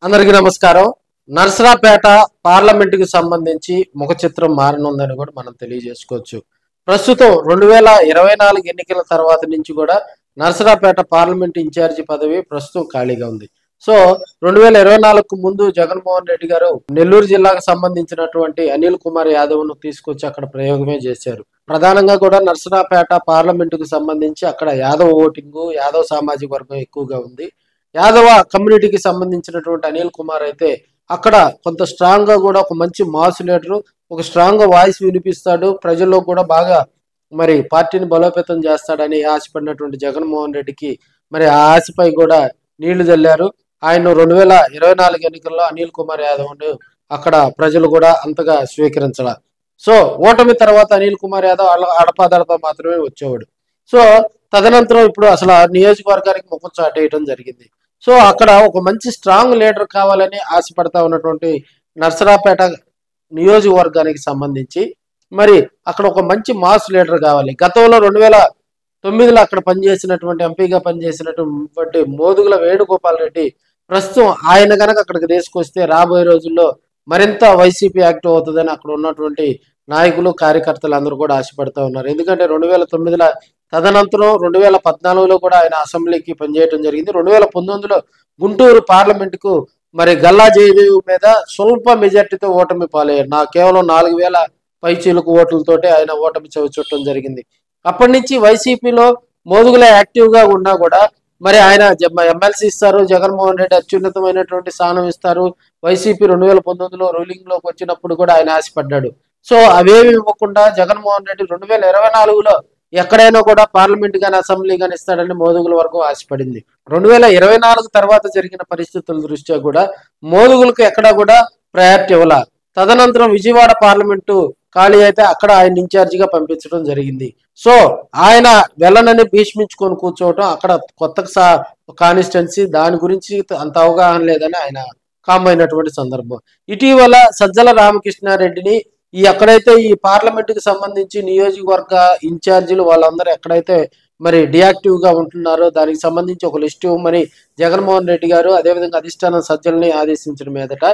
అందరికీ నమస్కారం. నర్సరాపేట పార్లమెంటుకి సంబంధించి ముఖ చిత్రం మారనుందని కూడా మనం తెలియజేసుకోవచ్చు. ప్రస్తుతం 2024 ఎన్నికల తర్వాత నుంచి కూడా నర్సరాపేట పార్లమెంట్ ఇన్ఛార్జి పదవి ప్రస్తుతం ఖాళీగా ఉంది. సో 2024కు ముందు జగన్మోహన్ రెడ్డి గారు నెల్లూరు జిల్లాకు సంబంధించినటువంటి అనిల్ కుమార్ యాదవ్ను తీసుకొచ్చి అక్కడ ప్రయోగమే చేశారు. ప్రధానంగా కూడా నర్సరాపేట పార్లమెంటుకు సంబంధించి అక్కడ యాదవ్ ఓటింగు, యాదవ్ సామాజిక వర్గం ఎక్కువగా ఉంది. యాదవ కమ్యూనిటీకి సంబంధించినటువంటి అనిల్ కుమార్ అయితే అక్కడ కొంత స్ట్రాంగ్ గా కూడా ఒక మంచి మాస్ లీడరు, ఒక స్ట్రాంగ్ గా వాయిస్ వినిపిస్తాడు, ప్రజల్లో కూడా బాగా మరి పార్టీని బలోపేతం చేస్తాడని ఆశపడినటువంటి జగన్మోహన్ రెడ్డికి మరి ఆ ఆశపై కూడా నీళ్లు చల్లారు. ఆయన 2024 ఎన్నికల్లో అనిల్ కుమార్ యాదవ్ అక్కడ ప్రజలు కూడా అంతగా స్వీకరించాల. సో ఓటమి తర్వాత అనిల్ కుమార్ యాదవ్ అడపాదడపా మాత్రమే వచ్చేవాడు. సో తదనంతరం ఇప్పుడు అసలు ఆ నియోజకవర్గానికి ముఖం చాటేయడం జరిగింది. సో అక్కడ ఒక మంచి స్ట్రాంగ్ లీడర్ కావాలని ఆశపడతా ఉన్నటువంటి నర్సరాపేట నియోజకవర్గానికి సంబంధించి మరి అక్కడ ఒక మంచి మాస్ లీడర్ కావాలి. గతంలో 2009లో అక్కడ పనిచేసినటువంటి ఎంపీగా పనిచేసినటువంటి మోదుగుల వేణుగోపాల్ రెడ్డి ప్రస్తుతం ఆయన గనక అక్కడికి తీసుకొస్తే రాబోయే రోజుల్లో మరింత వైసీపీ యాక్టివ్ అవుతుందని అక్కడ ఉన్నటువంటి నాయకులు కార్యకర్తలు అందరూ కూడా ఆశపడతా ఉన్నారు. ఎందుకంటే 2009లో తదనంతరం 2014లో కూడా ఆయన అసెంబ్లీకి పనిచేయడం జరిగింది. 2019లో గుంటూరు పార్లమెంటుకు మరి గల్లా జయదేవ్ మీద స్వల్ప మెజార్టీతో ఓటమి పాలయ్యారు. కేవలం 4000 పైచీలకు ఓట్లతోటి ఆయన ఓటమి చవిచూడటం జరిగింది. అప్పటి నుంచి వైసీపీలో మోదుగుల యాక్టివ్ గా ఉన్నా కూడా మరి ఆయన ఎమ్మెల్సీ ఇస్తారు, జగన్మోహన్ రెడ్డి అత్యున్నతమైనటువంటి స్థానం ఇస్తారు. వైసీపీ 2019లో రూలింగ్ లోకి వచ్చినప్పుడు కూడా ఆయన ఆశపడ్డాడు. సో అవేమి ఇవ్వకుండా జగన్మోహన్ రెడ్డి 2024లో ఎక్కడైనా కూడా పార్లమెంట్ గాని అసెంబ్లీ గాని ఇస్తాడని మోదుగుల వరకు ఆశపడింది. 2024 తర్వాత జరిగిన పరిస్థితుల దృష్ట్యా కూడా మోదుగులకు ఎక్కడా కూడా ప్రయారిటీ ఇవ్వాల. తదనంతరం విజయవాడ పార్లమెంటు ఖాళీ అయితే అక్కడ ఆయన ఇన్ఛార్జిగా పంపించడం జరిగింది. సో ఆయన వెళ్ళనని భీష్మించుకొని కూర్చోవటం, అక్కడ కొత్త కాన్స్టిట్యున్సీ దాని గురించి అంత అవగాహన లేదని ఆయన కామ్ అయినటువంటి సందర్భం. ఇటీవల సజ్జల రామకృష్ణారెడ్డిని ఎక్కడైతే ఈ పార్లమెంటుకి సంబంధించి నియోజకవర్గ ఇన్ఛార్జీలు వాళ్ళందరూ ఎక్కడైతే మరి డియాక్టివ్ గా ఉంటున్నారో దానికి సంబంధించి ఒక లిస్ట్ ఇవ్వమని జగన్మోహన్ రెడ్డి గారు అదేవిధంగా అధిష్టానం సజ్జలని ఆదేశించడం మీదట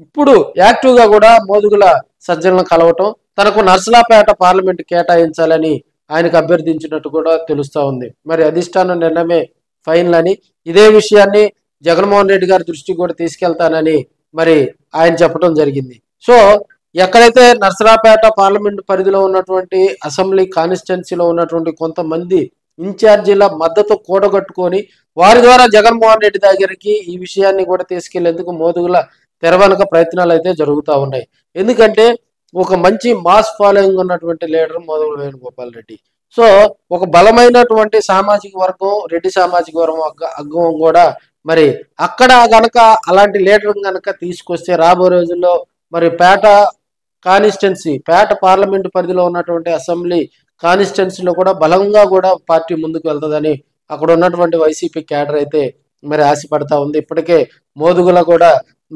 ఇప్పుడు యాక్టివ్ గా కూడా మోదుగుల సజ్జలను కలవటం, తనకు నర్సరాపేట పార్లమెంట్ కేటాయించాలని ఆయనకు అభ్యర్థించినట్టు కూడా తెలుస్తా ఉంది. మరి అధిష్టానం నిర్ణయమే ఫైనల్ అని, ఇదే విషయాన్ని జగన్మోహన్ రెడ్డి గారి దృష్టికి కూడా తీసుకెళ్తానని మరి ఆయన చెప్పడం జరిగింది. సో ఎక్కడైతే నర్సరాపేట పార్లమెంట్ పరిధిలో ఉన్నటువంటి అసెంబ్లీ కాన్స్టిట్యున్సీలో ఉన్నటువంటి కొంతమంది ఇన్ఛార్జీల మద్దతు కూడగట్టుకొని వారి ద్వారా జగన్మోహన్ రెడ్డి దగ్గరికి ఈ విషయాన్ని కూడా తీసుకెళ్లేందుకు మోదుగుల తెరవనక ప్రయత్నాలు అయితే జరుగుతూ ఉన్నాయి. ఎందుకంటే ఒక మంచి మాస్ ఫాలోయింగ్ ఉన్నటువంటి లీడర్ మోదుగుల వేణుగోపాల్ రెడ్డి. సో ఒక బలమైనటువంటి సామాజిక వర్గం, రెడ్డి సామాజిక వర్గం అగ్గం కూడా మరి అక్కడ గనక అలాంటి లీడర్ గనక తీసుకొస్తే రాబోయే రోజుల్లో మరి పేట పార్లమెంటు పరిధిలో ఉన్నటువంటి అసెంబ్లీ కాన్స్టిట్యున్సీలో కూడా బలంగా కూడా పార్టీ ముందుకు వెళ్తుందని అక్కడ ఉన్నటువంటి వైసీపీ క్యాడర్ అయితే మరి ఆశపడతా ఉంది. ఇప్పటికే మోదుగుల కూడా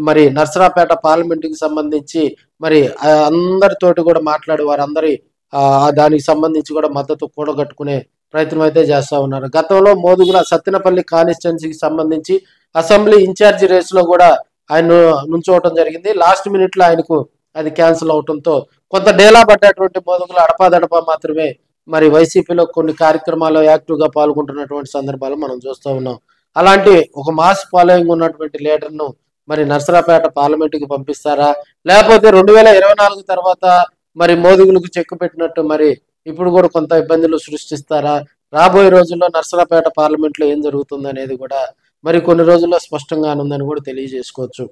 మరి నర్సరాపేట పార్లమెంటుకి సంబంధించి మరి అందరితోటి కూడా మాట్లాడి వారందరి దానికి సంబంధించి కూడా మద్దతు కూడగట్టుకునే ప్రయత్నం అయితే చేస్తా ఉన్నారు. గతంలో మోదుగుల సత్తెనపల్లి కాన్స్టిట్యున్సీకి సంబంధించి అసెంబ్లీ ఇన్ఛార్జి రేసులో కూడా ఆయన నుంచోవటం జరిగింది. లాస్ట్ మినిట్ లో ఆయనకు అది క్యాన్సిల్ అవటంతో కొంత డేలా పడ్డటువంటి మోదుగుల అడపాదడపా మాత్రమే మరి వైసీపీలో కొన్ని కార్యక్రమాల్లో యాక్టివ్ గా పాల్గొంటున్నటువంటి సందర్భాలు మనం చూస్తూ ఉన్నాం. అలాంటి ఒక మాస్ ఫాలోయింగ్ ఉన్నటువంటి లీడర్ను మరి నర్సరాపేట పార్లమెంటుకి పంపిస్తారా, లేకపోతే 2024 తర్వాత మరి మోదుగులకు చెక్కు పెట్టినట్టు మరి ఇప్పుడు కూడా కొంత ఇబ్బందులు సృష్టిస్తారా? రాబోయే రోజుల్లో నర్సరాపేట పార్లమెంట్లో ఏం జరుగుతుంది అనేది కూడా మరి కొన్ని రోజుల్లో స్పష్టంగా ఉందని కూడా తెలియజేసుకోవచ్చు.